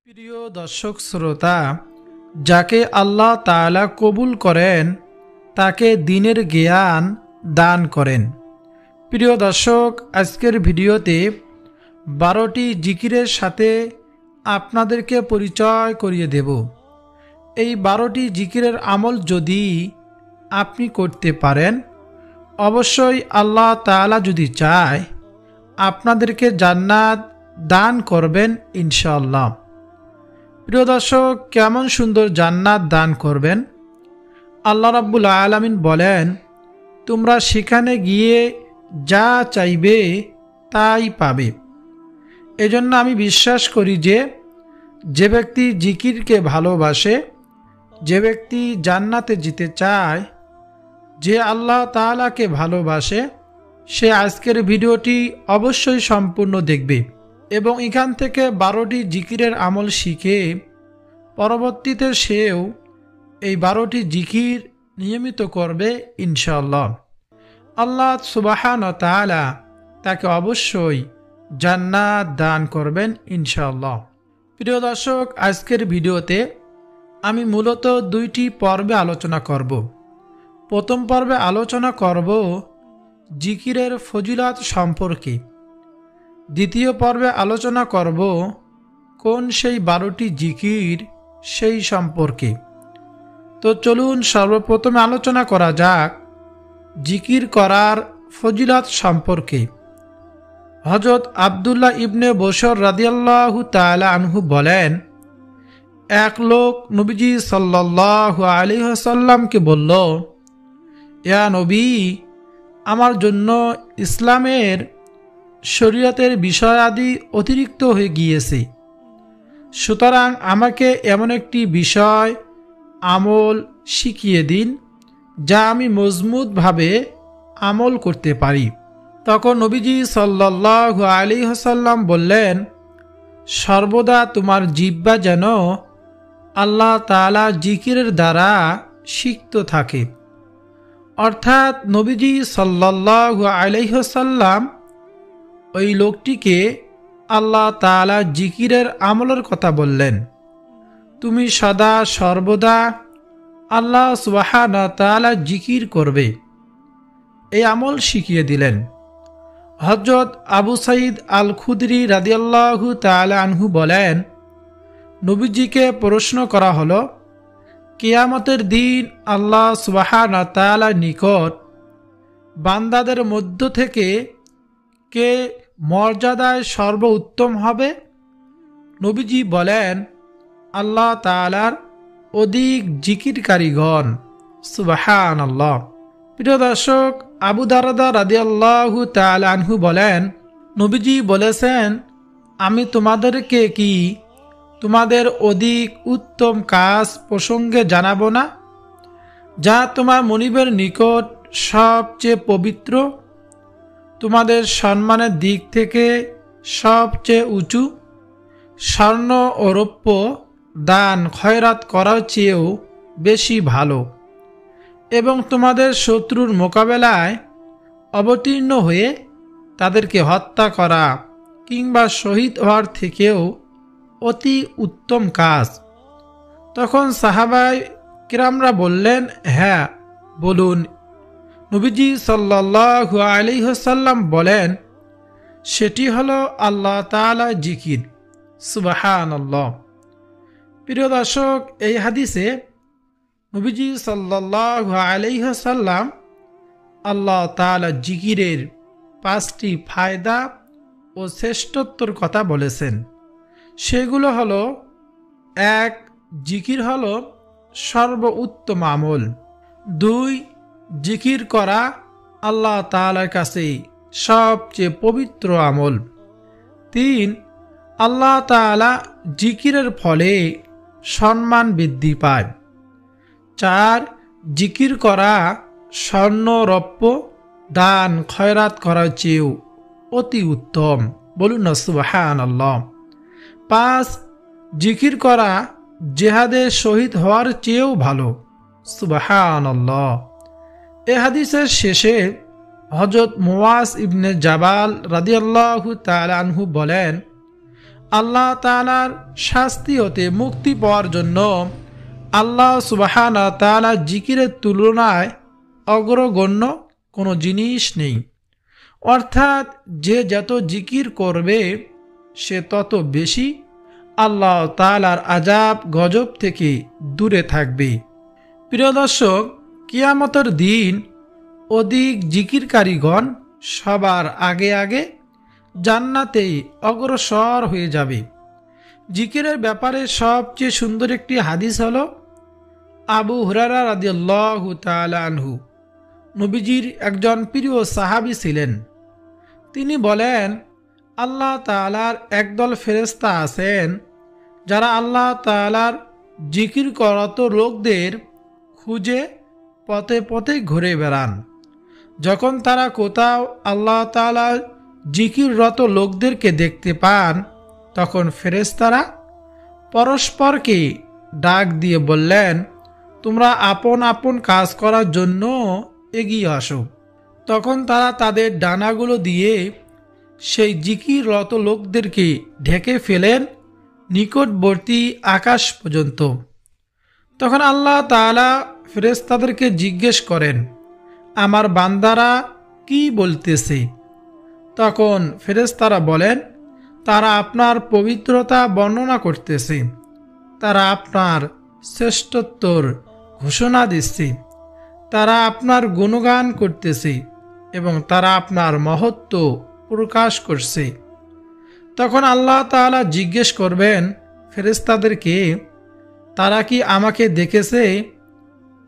প্রিয় দর্শক শ্রোতা, যাকে আল্লাহ তাআলা কবুল করেন তাকে দ্বীনের জ্ঞান দান করেন। প্রিয় দর্শক, আজকের ভিডিওতে 12টি জিকিরের সাথে আপনাদেরকে পরিচয় করিয়ে দেব। এই 12টি জিকিরের আমল যদি আপনি করতে পারেন, অবশ্যই আল্লাহ তাআলা যদি চায় আপনাদেরকে জান্নাত দান করবেন ইনশাআল্লাহ। প্রিয় দর্শক, কেমন সুন্দর জান্নাত দান করবেন? আল্লাহ রাব্বুল আলামিন বলেন, তোমরা সেখানে গিয়ে যা চাইবে তাই পাবে। এজন্য আমি বিশ্বাস করি যে ব্যক্তি জিকিরকে ভালোবাসে, যে ব্যক্তি জান্নাতে যেতে চায়, যে আল্লাহ তাআলাকে ভালোবাসে, সে আজকের ভিডিওটি অবশ্যই সম্পূর্ণ দেখবে এবং এখান থেকে 12টি জিকিরের আমল শিখে পরবর্তীতে সেও এই 12টি জিকির নিয়মিত করবে ইনশাআল্লাহ। আল্লাহ সুবহানাহু ওয়া তাআলা তাকে অবশ্যই জান্নাত দান করবেন ইনশাআল্লাহ। প্রিয় দর্শক, আজকের ভিডিওতে আমি মূলত 2টি পর্বে আলোচনা করব। প্রথম পর্বে আলোচনা করব জিকিরের ফজিলত সম্পর্কে। দ্বিতীয় পর্বে আলোচনা করব কোন সেই 12টি জিকির সেই সম্পর্কে। তো চলুন সর্বপ্রথমে আলোচনা করা যাক জিকির করার ফজিলত সম্পর্কে। হযরত আব্দুল্লাহ ইবনে বশর রাদিয়াল্লাহু তাআলা আনহু বলেন, এক লোক নবীজি সাল্লাল্লাহু আলাইহি ওয়াসাল্লামকে বলল, ইয়া নবী, আমার জন্য ইসলামের শরীয়তের বিষয়াদি অতিরিক্ত হয়ে গিয়েছে, সুতরাং আমাকে এমন একটি বিষয় আমল শিখিয়ে দিন যা আমি মজবুতভাবে আমল করতে পারি। তখন নবীজি সাল্লাল্লাহু আলাইহি ওয়াসাল্লাম বললেন, সর্বদা তোমার জিহ্বা যেন আল্লাহ তাআলা জিকিরের দ্বারা সিক্ত থাকে। অর্থাৎ নবীজি সাল্লাল্লাহু আলাইহি ওয়াসাল্লাম ওই লোকটিকে আল্লাহ তাআলা জিকিরের আমলের কথা বললেন। তুমি সদা সর্বদা আল্লাহ সুবহানাহু ওয়া তাআলা জিকির করবে, এই আমল শিখিয়ে দিলেন। হযরত আবু সাঈদ আল খুদরি রাদিয়াল্লাহু তাআলা আনহু বলেন, নবীজিকে প্রশ্ন করা হলো, কিয়ামতের দিন আল্লাহ সুবহানাহু ওয়া তাআলার নিকট বান্দাদের মধ্য থেকে কে মর্যাদায় সর্বোত্তম হবে? নবীজি বলেন, আল্লাহ তাআলার অধিক জিকিরকারীগণ। সুবহানাল্লাহ। প্রিয় দর্শক, আবু দারদা রাদিয়াল্লাহু তাআলা আনহু বলেন, নবীজি বলেছেন, আমি তোমাদেরকে কি তোমাদের অধিক উত্তম কাজ প্রসঙ্গে জানাবো না, যা তোমার মনিবের নিকট সবচেয়ে পবিত্র, তোমাদের সম্মানের দিক থেকে সবচেয়ে উঁচু, স্বর্ণ ও রৌপ্য দান খয়রাত করার চেয়েও বেশি ভালো, এবং তোমাদের শত্রুর মোকাবেলায় অবতীর্ণ হয়ে তাদেরকে হত্যা করা কিংবা শহীদ হওয়ার থেকেও অতি উত্তম কাজ। তখন সাহাবায়ে কিরামরা বললেন, হ্যাঁ বলুন। নবীজি সাল্লাল্লাহু আলাইহি ওয়াসাল্লাম বলেন, সেটি হলো আল্লাহ তাআলা জিকির। সুবহানাল্লাহ। প্রিয় দর্শক, এই হাদিসে নবীজি সাল্লাল্লাহু আলাইহি ওয়াসাল্লাম আল্লাহ তাআলা জিকিরের 5টি ফায়দা ও শ্রেষ্ঠত্বর কথা বলেছেন। সেগুলো হলো, 1. জিকির হলো সর্বোত্তম আমল। 2. জিকির করা আল্লাহ তাআলার কাছে সবচেয়ে পবিত্র আমল। 3. আল্লাহ তাআলা জিকিরের ফলে সম্মান বৃদ্ধি পায়। 4. জিকির করা স্বর্ণ রৌপ্য দান খয়রাত করার চেয়েও অতি উত্তম। বলুন না সুবহানাল্লাহ। 5. জিকির করা জিহাদে শহীদ হওয়ার চেয়েও ভালো। সুবহানাল্লাহ। এ হাদিসের শেষে হযরত মুআজ ইবনে জাবাল রাদিয়াল্লাহু তাআলা আনহু বলেন, আল্লাহ তাআলার শাস্তি হতে মুক্তি পাওয়ার জন্য আল্লাহ সুবহানাহু ওয়া তাআলা জিকিরের তুলনায় অগ্রগণ্য কোনো জিনিস নেই। অর্থাৎ যে যত জিকির করবে সে তত বেশি আল্লাহ তাআলার আযাব গজব থেকে দূরে থাকবে। প্রিয় দর্শক, কিয়ামতের দিন অধিক জিকিরকারীগণ সবার আগে আগে জান্নাতে অগ্রসর হয়ে যাবে। জিকিরের ব্যাপারে সবচেয়ে সুন্দর একটি হাদিস হলো আবু হুরায়রা রাদিয়াল্লাহু তাআলা আনহু, নবীজির একজন প্রিয় সাহাবী ছিলেন। তিনি বলেন, আল্লাহ তাআলার একদল ফেরেশতা আছেন যারা আল্লাহ তাআলার জিকির করত লোকদের খুঁজে পথে পথে ঘুরে বেড়ান। যখন তারা কোথাও আল্লাহ তাআলার জিকিররত লোকদেরকে দেখতে পান তখন ফেরেশতারা পরস্পরকে ডাক দিয়ে বললেন, তোমরা আপন আপন কাজ করার জন্য এগিয়ে আসো। তখন তারা তাদের ডানাগুলো দিয়ে সেই জিকিররত লোকদেরকে ঢেকে ফেলেন নিকটবর্তী আকাশ পর্যন্ত। তখন আল্লাহ তাআলা ফেরেশতাদেরকে জিজ্ঞেস করেন, আমার বান্দারা কি বলতেছে? তখন ফেরেশতারা বলেন, তারা আপনার পবিত্রতা বর্ণনা করতেছে, তারা আপনার শ্রেষ্ঠত্বর ঘোষণা দিচ্ছে, তারা আপনার গুণগান করতেছে এবং তারা আপনার মহত্ব প্রকাশ করছে। তখন আল্লাহ তাআলা জিজ্ঞেস করবেন ফেরেশতাদেরকে, তারা কি আমাকে দেখেছে?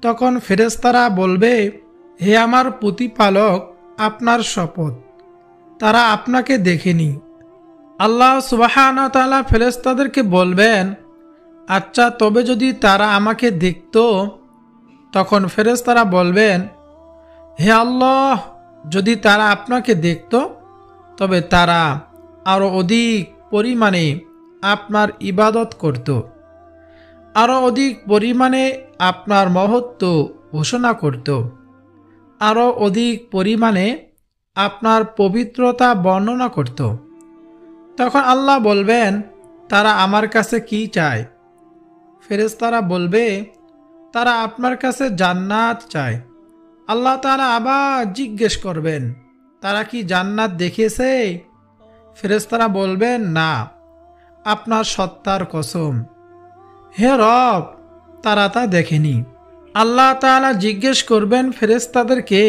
তখন ফেরেশতারা বলবে, হে আমার প্রতিপালক, আপনার শপথ, তারা আপনাকে দেখেনি। আল্লাহ সুবহানাহু ওয়া তাআলা ফেরেশতাদেরকে বলবেন, আচ্ছা তবে যদি তারা আমাকে দেখত? তখন ফেরেশতারা বলবেন, হে আল্লাহ, যদি তারা আপনাকে দেখত তবে তারা আরও অধিক পরিমাণে আপনার ইবাদত করত, আরও অধিক পরিমাণে আপনার মহত্ব ঘোষণা করত, আরও অধিক পরিমাণে আপনার পবিত্রতা বর্ণনা করত। তখন আল্লাহ বলবেন, তারা আমার কাছে কি চায়? ফেরেশতারা বলবে, তারা আপনার কাছে জান্নাত চায়। আল্লাহ তাআলা আবার জিজ্ঞেস করবেন, তারা কি জান্নাত দেখেছে? ফেরেশতারা বলবেন, না, আপনার সত্তার কসম, হে রব, তারা তা দেখেনি। আল্লাহ তাআলা জিজ্ঞেস করবেন ফেরেশতাদেরকে,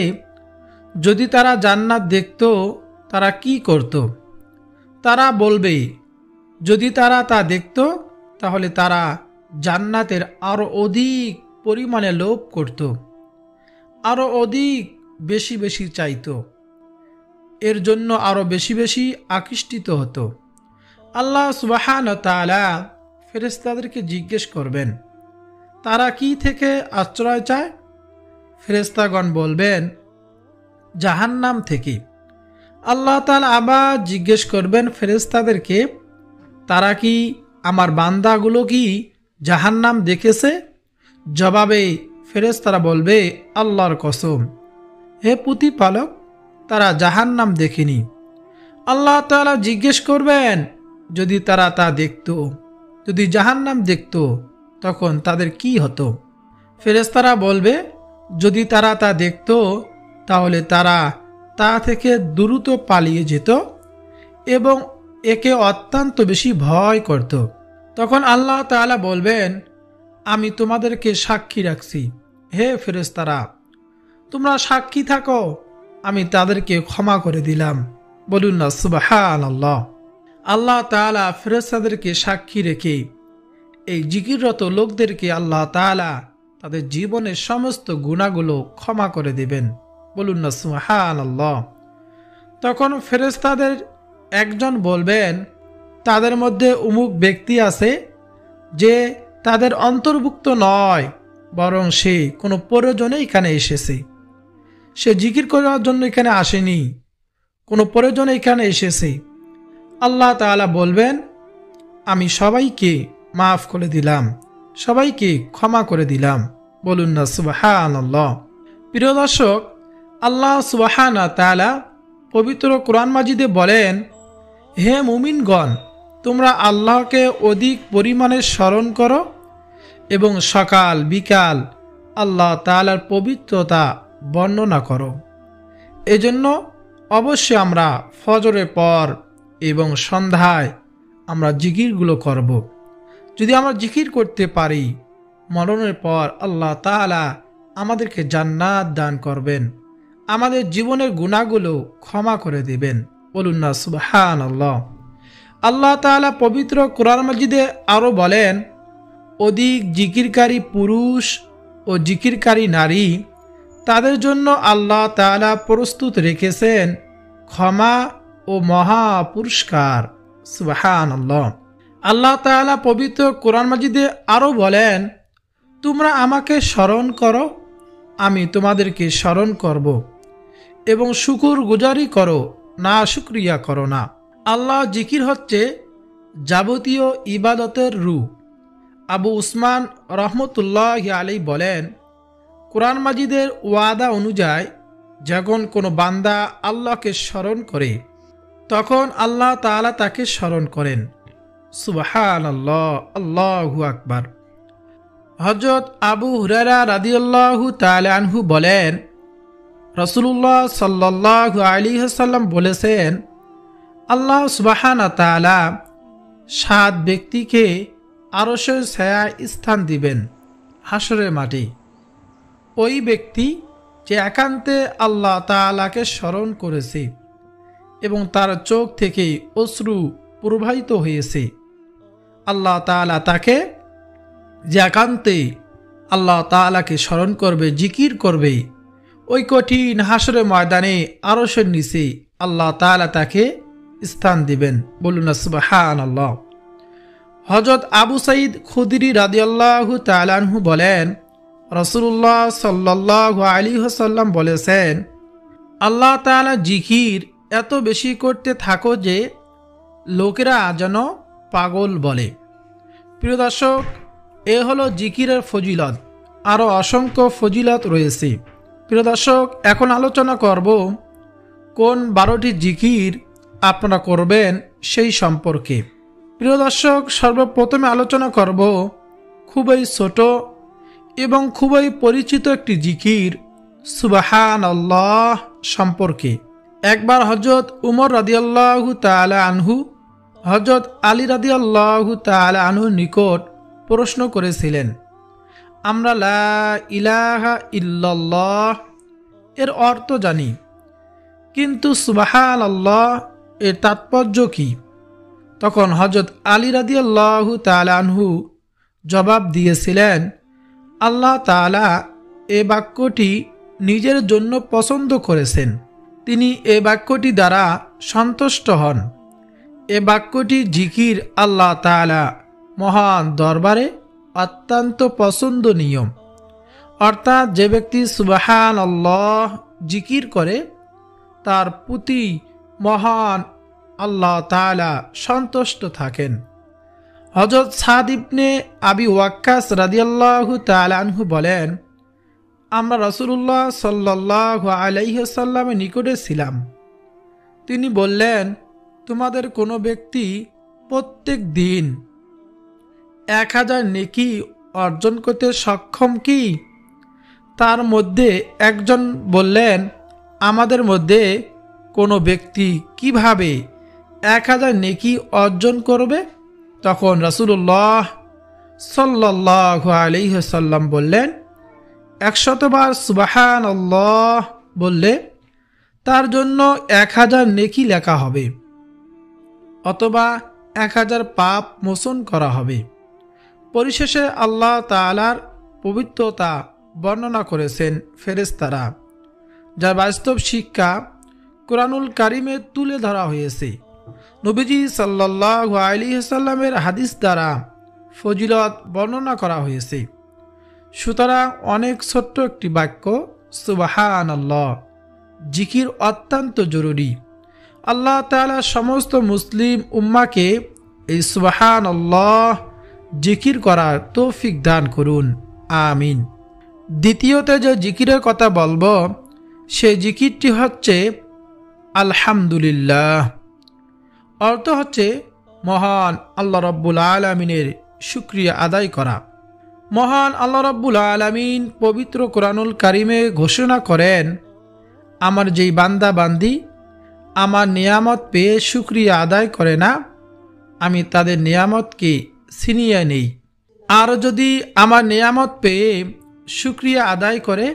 যদি তারা জান্নাত দেখত তারা কি করত? তারা বলবে, যদি তারা তা দেখত তাহলে তারা জান্নাতের আরও অধিক পরিমাণে লোভ করত, আরও অধিক বেশি বেশি চাইত, এর জন্য আরও বেশি বেশি আকৃষ্টিত হতো। আল্লাহ সুবহানাহু ওয়া তাআলা ফেরেশতাদেরকে জিজ্ঞেস করবেন, তারা কি থেকে আশ্রয় চায়? ফেরেশতাগণ বলবেন, জাহান্নাম থেকে। আল্লাহ তাআলা আবার জিজ্ঞেস করবেন ফেরেশতাদেরকে, তারা কি আমার বান্দাগুলো কি জাহান্নাম দেখেছে? জবাবে ফেরেশতারা বলবে, আল্লাহর কসম, হে প্রতিপালক, তারা জাহান্নাম দেখেনি। আল্লাহ তাআলা জিজ্ঞেস করবেন, যদি তারা তা দেখত, যদি জাহান্নাম দেখত তখন তাদের কি হতো? ফেরেশতারা বলবে, যদি তারা তা দেখত তাহলে তারা তা থেকে দ্রুত পালিয়ে যেত এবং একে অত্যন্ত বেশি ভয় করত। তখন আল্লাহ তাআলা বলবেন, আমি তোমাদেরকে সাক্ষী রাখছি, হে ফেরেশতারা, তোমরা সাক্ষী থাকো, আমি তাদেরকে ক্ষমা করে দিলাম। বলুন না সুবহানাল্লাহ। আল্লাহ তাআলা ফেরেশতাদেরকে সাক্ষী রেখে এই জিকিররত লোকদেরকে আল্লাহ তাআলা তাদের জীবনের সমস্ত গুনাহগুলো ক্ষমা করে দেবেন। বলুন না সুবহানাল্লাহ। তখন ফেরেশতাদের একজন বলবেন, তাদের মধ্যে অমুক ব্যক্তি আছে যে তাদের অন্তর্ভুক্ত নয়, বরং সে কোনো প্রয়োজনে এখানে এসেছে, সে জিকির করার জন্য এখানে আসেনি, কোনো প্রয়োজনে এখানে এসেছে। আল্লাহ তাআলা বলবেন, আমি সবাইকে মাফ করে দিলাম, সবাইকে ক্ষমা করে দিলাম। বলুন না সুবহানাল্লাহ। প্রিয় দর্শক, আল্লাহ সুবহানাহু ওয়া তাআলা পবিত্র কোরআন মাজিদে বলেন, হে মুমিনগণ, তোমরা আল্লাহকে অধিক পরিমাণে স্মরণ করো এবং সকাল বিকাল আল্লাহ তাআলার পবিত্রতা বর্ণনা করো। এজন্য অবশ্যই আমরা ফজরের পর এবং সন্ধ্যায় আমরা জিকিরগুলো করব। যদি আমরা জিকির করতে পারি, মরণের পর আল্লাহ তাআলা আমাদেরকে জান্নাত দান করবেন, আমাদের জীবনের গুনাহগুলো ক্ষমা করে দিবেন। বলুন না সুবহানাল্লাহ। আল্লাহ তাআলা পবিত্র কোরআন মাজিদে আরও বলেন, অধিক জিকিরকারী পুরুষ ও জিকিরকারী নারী, তাদের জন্য আল্লাহ তাআলা প্রস্তুত রেখেছেন ক্ষমা ও মহা পুরস্কার। সুবহানাল্লাহ। আল্লাহ তাআলা পবিত্র কোরআন মাজিদে আরও বলেন, তোমরা আমাকে স্মরণ করো, আমি তোমাদেরকে স্মরণ করব, এবং শুকুর গুজারি করো, না শুকরিয়া করো না। আল্লাহ জিকির হচ্ছে যাবতীয় ইবাদতের রূপ। আবু উসমান রহমতুল্লাহি আলাইহি বলেন, কোরআন মাজিদের ওয়াদা অনুযায়ী যখন কোনো বান্দা আল্লাহকে স্মরণ করে তখন আল্লাহ তাআলা তাকে স্মরণ করেন। সুবহানাল্লাহ, আল্লাহু আকবার। হযরত আবু হুরায়রা রাদিয়াল্লাহু তাআলা আনহু বলেন, রাসূলুল্লাহ সাল্লাল্লাহু আলাইহি ওয়াসাল্লাম বলেছেন, আল্লাহ সুবহানাহু ওয়া তাআলা 7 ব্যক্তিকে আরশের ছায়ায় স্থান দিবেন হাসরের মাঠে। ওই ব্যক্তি যে একান্তে আল্লাহ তাআলাকে স্মরণ করেছে এবং তার চোখ থেকে অশ্রু প্রবাহিত হয়েছে, আল্লাহ তাআলা তাকে যে একান্তে আল্লাহ তাআলাকে স্মরণ করবে, জিকির করবে, ওই কঠিন হাসরের ময়দানে আরশের নিচে আল্লাহ তাআলা তাকে স্থান দিবেন। বলুন সুবহানাল্লাহ। হযরত আবু সাঈদ খুদরি রাদিয়াল্লাহু তাআলা আনহু বলেন, রাসূলুল্লাহ সাল্লাল্লাহু আলাইহি ওয়াসাল্লাম বলেছেন, আল্লাহ তাআলা জিকির এত বেশি করতে থাকো যে লোকেরা যেন পাগল বলে। প্রিয় দর্শক, এ হলো জিকিরের ফজিলত। আরও অসংখ্য ফজিলত রয়েছে। প্রিয় দর্শক, এখন আলোচনা করব কোন 12টি জিকির আপনারা করবেন সেই সম্পর্কে। প্রিয় দর্শক, সর্বপ্রথমে আলোচনা করব খুবই ছোট এবং খুবই পরিচিত একটি জিকির সুবহানাল্লাহ সম্পর্কে। একবার হযরত উমর রাদিয়াল্লাহু তাআলা আনহু হযরত আলী রাদিয়াল্লাহু তাআলা আনহুর নিকট প্রশ্ন করেছিলেন, আমরা লা ইলাহা ইল্লাল্লাহ এর অর্থ জানি, কিন্তু সুবহানাল্লাহ এর তাৎপর্য কি? তখন হযরত আলী রাদিয়াল্লাহু তাআলা আনহু জবাব দিয়েছিলেন, আল্লাহ তাআলা এ বাক্যটি নিজের জন্য পছন্দ করেছেন, তিনি এ বাক্যটি দ্বারা সন্তুষ্ট হন। এ বাক্যটি জিকির আল্লাহ তাআলা মহান দরবারে অত্যন্ত পছন্দনীয়। অর্থাৎ যে ব্যক্তি সুবহানাল্লাহ জিকির করে তার প্রতি মহান আল্লাহ তাআলা সন্তুষ্ট থাকেন। হযরত সাদ ইবনে আবি ওয়াক্কাস রাদিয়াল্লাহু তাআলা আনহু বলেন, আমরা রাসূলুল্লাহ সাল্লাল্লাহু আলাইহি ওয়াসাল্লামের নিকটে ছিলাম। তিনি বললেন, তোমাদের কোনো ব্যক্তি প্রত্যেক দিন 1000 নেকি অর্জন করতে সক্ষম কি? তার মধ্যে একজন বললেন, আমাদের মধ্যে কোনো ব্যক্তি কিভাবে 1000 নেকি অর্জন করবে? তখন রাসূলুল্লাহ সাল্লাল্লাহু আলাইহি ওয়াসাল্লাম বললেন, 100 বার সুবহানাল্লাহ বললে তার জন্য 1000 নেকি লেখা হবে, অথবা 1000 পাপ মোচন করা হবে। পরিশেষে আল্লাহ তাআলার পবিত্রতা বর্ণনা করেছেন ফেরেশতারা, যার বাস্তব শিক্ষা কোরআনুল কারিমে তুলে ধরা হয়েছে। নবীজি সাল্লাল্লাহু আলাইহি ওয়াসাল্লামের হাদিস দ্বারা ফজিলত বর্ণনা করা হয়েছে। সুতরাং অনেক ছোট্ট একটি বাক্য সুবহানাল্লাহ জিকির অত্যন্ত জরুরি। আল্লাহ তাআলা সমস্ত মুসলিম উম্মাকে এই সুবহানাল্লাহ জিকির করার তৌফিক দান করুন, আমিন। দ্বিতীয়তে যে জিকিরের কথা বলবো সেই জিকিরটি হচ্ছে আলহামদুলিল্লাহ। অর্থ হচ্ছে মহান আল্লাহ রব্বুল আলামিনের শুকরিয়া আদায় করা। মহান আল্লাহ রব্বুল আলামিন পবিত্র কোরআনুল কারিমে ঘোষণা করেন, আমার যেই বান্দা বান্দি আমার নিয়ামত পেয়ে শুকরিয়া আদায় করে না, আমি তাদের নিয়ামতকে ছিনিয়ে নেই। আর যদি আমার নিয়ামত পেয়ে শুকরিয়া আদায় করে,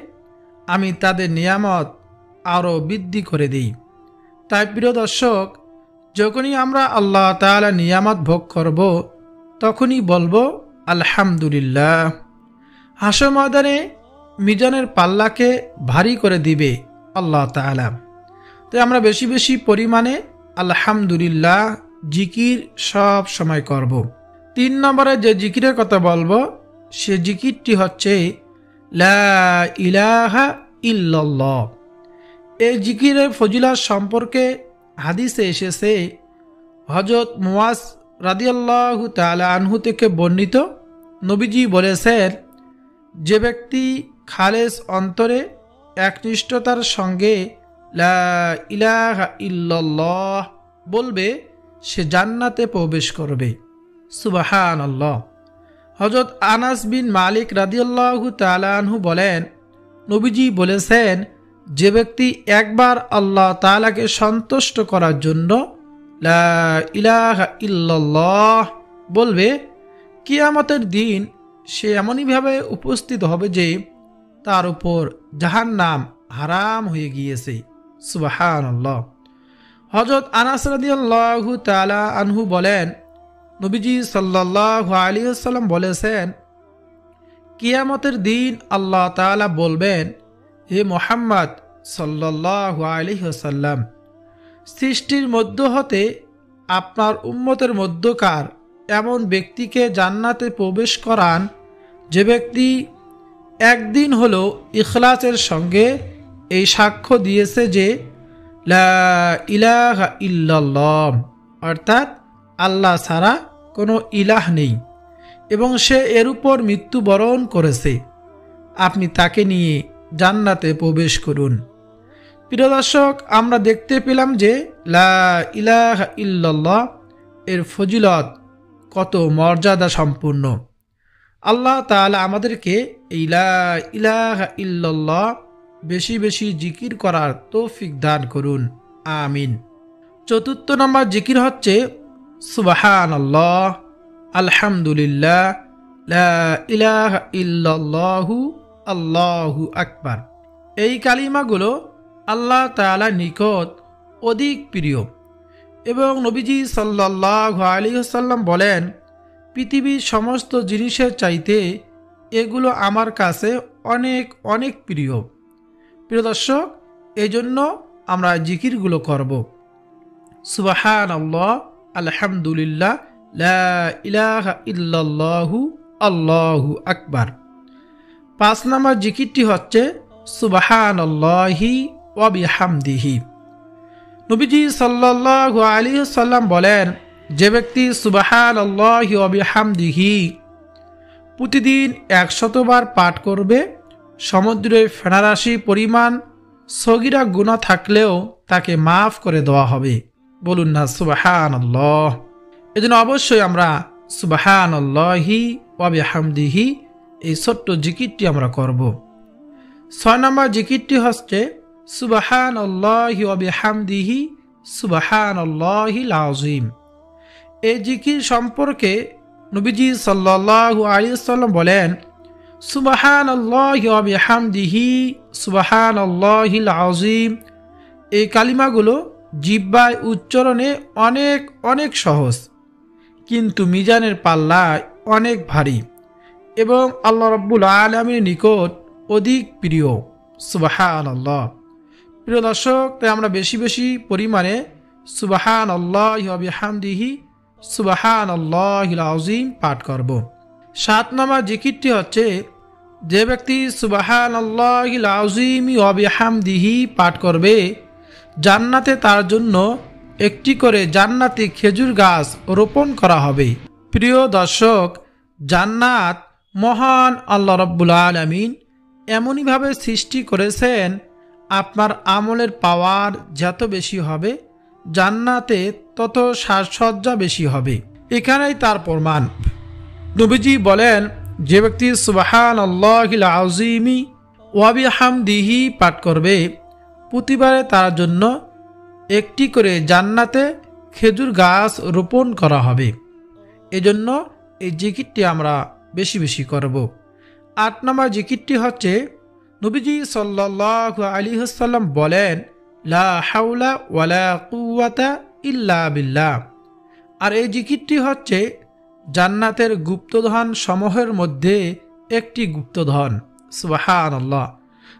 আমি তাদের নিয়ামত আরও বৃদ্ধি করে দিই। তাই প্রিয় দর্শক, যখনই আমরা আল্লাহ তাআলা নিয়ামত ভোগ করব, তখনই বলবো আলহামদুলিল্লাহ। হাসর ময়দানে মিজানের পাল্লাকে ভারী করে দিবে আল্লাহ তাআলা। তাই আমরা বেশি বেশি পরিমাণে আলহামদুলিল্লাহ জিকির সব সময় করব। 3 নম্বরে যে জিকিরের কথা বলবো, সে জিকিরটি হচ্ছে লা ইলাহা ইল্লাল্লাহ। এই জিকিরের ফজিলত সম্পর্কে হাদিসে এসেছে, হযরত মুয়াজ রাদিয়াল্লাহু তাআলা আনহু থেকে বর্ণিত, নবীজি বলেছেন, যে ব্যক্তি খালেস অন্তরে একনিষ্ঠতার সঙ্গে লা ইলাহা ইল্লাল্লাহ বলবে, সে জান্নাতে প্রবেশ করবে। সুবহানাল্লাহ। হযরত আনাস বিন মালিক রাদিয়াল্লাহু তাআলা আনহু বলেন, নবীজি বলেছেন, যে ব্যক্তি একবার আল্লাহ তাআলাকে সন্তুষ্ট করার জন্য লা ইলাহা ইল্লাল্লাহ বলবে, কিয়ামতের দিন সে এমনইভাবে উপস্থিত হবে যে তার উপর জাহান্নাম হারাম হয়ে গিয়েছে। সুবহানাল্লাহ। হযরত আনাস রাদিয়াল্লাহু তাআলা আনহু বলেন, নবীজি সাল্লাল্লাহু আলাইহি ওয়াসাল্লাম বলেছেন, কিয়ামতের দিন আল্লাহ তাআলা বলবেন, হে মুহাম্মদ সাল্লাল্লাহু আলাইহি ওয়াসাল্লাম, সৃষ্টির মধ্য হতে আপনার উম্মতের মধ্যকার এমন ব্যক্তিকে জান্নাতে প্রবেশ করান, যে ব্যক্তি একদিন হলো ইখলাসের সঙ্গে এই সাক্ষ্য দিয়েছে যে লা ইলাহা ইল্লাল্লাহ, অর্থাৎ আল্লাহ ছাড়া কোনো ইলাহ নেই, এবং সে এর উপর মৃত্যুবরণ করেছে। আপনি তাকে নিয়ে জান্নাতে প্রবেশ করুন। প্রিয় দর্শক, আমরা দেখতে পেলাম যে লা ইলাহা ইল্লাল্লাহ এর ফজিলত কত মর্যাদা সম্পূর্ণ। আল্লাহ তাআলা আমাদেরকে এই লা ইলাহা ইল্লাল্লাহ বেশি বেশি জিকির করার তৌফিক দান করুন, আমিন। 4 নম্বর জিকির হচ্ছে সুবহানাল্লাহ, আলহামদুলিল্লাহ, লা ইলাহা ইল্লাল্লাহু, আল্লাহু আকবার। এই কালিমাগুলো আল্লাহ তাআলার নিকট অধিক প্রিয়, এবং নবীজি সাল্লাল্লাহু আলাইহি ওয়াসাল্লাম বলেন, পৃথিবীর সমস্ত জিনিসের চাইতে এগুলো আমার কাছে অনেক অনেক প্রিয়। প্রিয় দর্শক, এই জন্য আমরা জিকিরগুলো করব। সুবহানাল্লাহ, আলহামদুলিল্লাহ, লা ইলাহা ইল্লাল্লাহু, আল্লাহু আকবার। 5 নম্বর জিকিরটি হচ্ছে সুবহানাল্লাহি ওয়া বিহামদিহি। নবীজি সাল্লাল্লাহু আলাইহি ওয়াসাল্লাম বলেন, যে ব্যক্তি সুবহানাল্লাহি ওয়া বিহামদিহি প্রতিদিন 100 বার পাঠ করবে, সমুদ্রের ফেনারাশি পরিমাণ সগীরা গুনাহ থাকলেও তাকে মাফ করে দেওয়া হবে। বলুন না সুবহানাল্লাহ। এজন্য অবশ্যই আমরা সুবহানাল্লাহি ওয়া বিহামদিহি এই ছোট্ট জিকিরটি আমরা করব। 6 নম্বর জিকিরটি হচ্ছে সুবহানাল্লাহি ওয়া বিহামদিহি সুবহানাল্লাহিল আযীম। এই জিকির সম্পর্কে নবীজি সাল্লাল্লাহু আলাইহি ওয়াসাল্লাম বলেন, সুবহানাল্লাহি ওয়া বিহামদিহি সুবহানাল্লাহিল আযীম। এই কালিমাগুলো জিহ্বায় উচ্চারণে অনেক অনেক সহজ, কিন্তু মিজানের পাল্লায় অনেক ভারী এবং আল্লাহ রাব্বুল আলামিনের নিকট অধিক প্রিয়। সুবহানাল্লাহ। প্রিয় দর্শক, তাই আমরা বেশি বেশি পরিমাণে সুবহানাল্লাহি ওয়া বিহামদিহি সুবহানাল্লাহিল আযীম পাঠ করব। 7 নম্বর জিকিরটি হচ্ছে, যে ব্যক্তি সুবহানাল্লাহিল আযীম ওয়া বিহামদিহি পাঠ করবে, জান্নাতে তার জন্য একটি করে জান্নাতি খেজুর গাছ রোপণ করা হবে। প্রিয় দর্শক, জান্নাত মহান আল্লাহ রাব্বুল আলামিন এমনইভাবে সৃষ্টি করেছেন, আপনার আমলের পাওয়ার যত বেশি হবে, জান্নাতে তত সাজসজ্জা বেশি হবে। এখানেই তার প্রমাণ। নবীজি বলেন, যে ব্যক্তি সুবহানাল্লাহিল আযীমি ওয়া বিহামদিহি পাঠ করবে, প্রতিবারে তার জন্য একটি করে জান্নাতে খেজুর গাছ রোপণ করা হবে। এজন্য এই জিকিরটি আমরা বেশি বেশি করব। 8 নম্বর জিকিরটি হচ্ছে, নবীজি সাল্লাল্লাহু আলাইহি ওয়াসাল্লাম বলেন, লা হাওলা ওয়ালা কুওয়াতা ইল্লা বিল্লাহ। আর এই জিকিরটি হচ্ছে জান্নাতের গুপ্তধন সমূহের মধ্যে একটি গুপ্তধন। সুবহানাল্লাহ।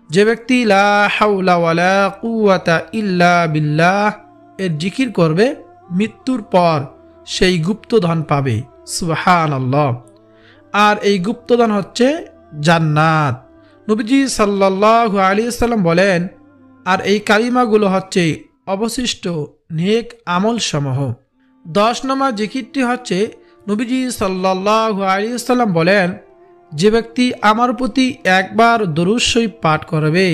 যে ব্যক্তি লা হাওলা ওয়ালা কুওয়াতা ইল্লা বিল্লাহ এর জিকির করবে, মৃত্যুর পর সেই গুপ্তধন পাবে। সুবহানাল্লাহ। আর এই গুপ্তধন হচ্ছে জান্নাত। নবীজি সাল্লাল্লাহু আলাইহি ওয়াসাল্লাম বলেন, আর এই কালিমাগুলো হচ্ছে অবশিষ্ট নেক আমল সমূহ। 10 নম্বর জিকিরটি হচ্ছে, নবীজি সাল্লাল্লাহু আলাইহি ওয়াসাল্লাম বলেন, যে ব্যক্তি আমার প্রতি একবার দরুদ শরীফ পাঠ করবে,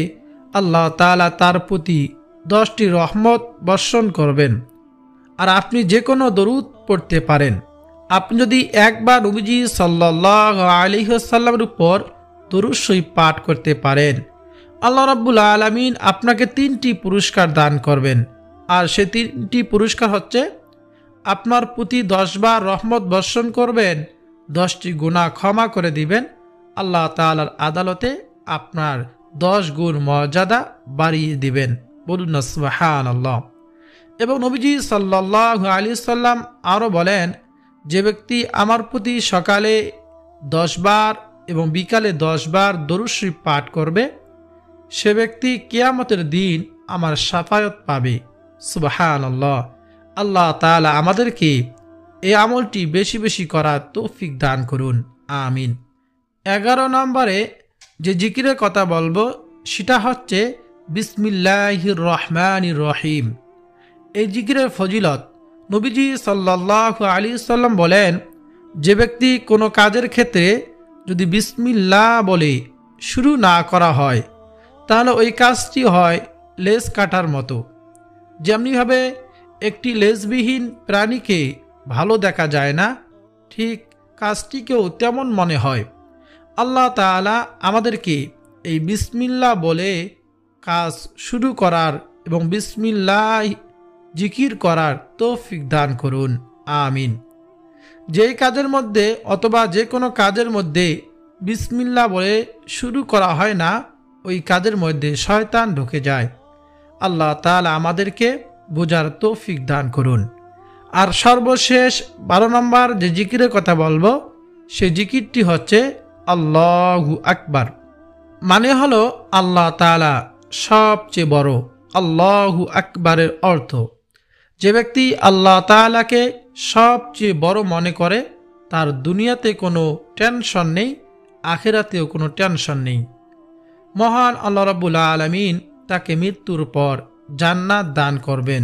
আল্লাহ তাআলা তার প্রতি 10টি রহমত বর্ষণ করবেন। আর আপনি যে কোনো দরুদ পড়তে পারেন। আপনি যদি একবার নবীজি সাল্লাল্লাহু আলাইহি ওয়াসাল্লামের উপর দরুদ শরীফ পাঠ করতে পারেন, আল্লাহ রাব্বুল আলামিন আপনাকে 3টি পুরস্কার দান করবেন। আর সে 3টি পুরস্কার হচ্ছে, আপনার প্রতি 10 বার রহমত বর্ষণ করবেন, 10টি গুনাহ ক্ষমা করে দিবেন, আল্লাহ তাআলার আদালতে আপনার 10 গুণ মর্যাদা বাড়িয়ে দিবেন। বলুন না সুবহানাল্লাহ। এবং নবীজি সাল্লাল্লাহু আলাইহি ওয়াসাল্লাম আরও বলেন, যে ব্যক্তি আমার প্রতি সকালে 10 বার এবং বিকালে 10 বার দরুদ শরীফ পাঠ করবে, সে ব্যক্তি কিয়ামতের দিন আমার শাফায়াত পাবে। সুবহানাল্লাহ। আল্লাহ তাআলা আমাদেরকে এই আমলটি বেশি বেশি করার তৌফিক দান করুন, আমিন। 11 নম্বরে যে জিকিরের কথা বলবো সেটা হচ্ছে বিসমিল্লাহির রহমানির রহিম। এই জিকিরের ফজিলত, নবীজি সাল্লাল্লাহু আলাইহি ওয়াসাল্লাম বলেন, যে ব্যক্তি কোনো কাজের ক্ষেত্রে যদি বিসমিল্লাহ বলে শুরু না করা হয়, তাহলে ওই কাজটি হয় লেজ কাটার মতো। যেমনিভাবে একটি লেজবিহীন প্রাণীকে ভালো দেখা যায় না, ঠিক কাজটিকেও তেমন মনে হয়। আল্লাহ তাআলা আমাদেরকে এই বিসমিল্লাহ বলে কাজ শুরু করার এবং বিসমিল্লাহ জিকির করার তৌফিক দান করুন, আমিন। যেই কাজের মধ্যে অথবা যে কোনো কাজের মধ্যে বিসমিল্লাহ বলে শুরু করা হয় না, ওই কাজের মধ্যে শয়তান ঢুকে যায়। আল্লাহ তাআলা আমাদেরকে বোঝার তৌফিক দান করুন। আর সর্বশেষ 12 নম্বর যে জিকিরের কথা বলবো, সেই জিকিরটি হচ্ছে আল্লাহু আকবার। মানে হলো আল্লাহ তাআলা সবচেয়ে বড়। আল্লাহু আকবারের অর্থ, যে ব্যক্তি আল্লাহ তাআলাকে সবচেয়ে বড় মনে করে, তার দুনিয়াতে কোনো টেনশন নেই, আখিরাতেও কোনো টেনশন নেই। মহান আল্লাহ রাব্বুল আলামিন তাকে মৃত্যুর পর জান্নাত দান করবেন।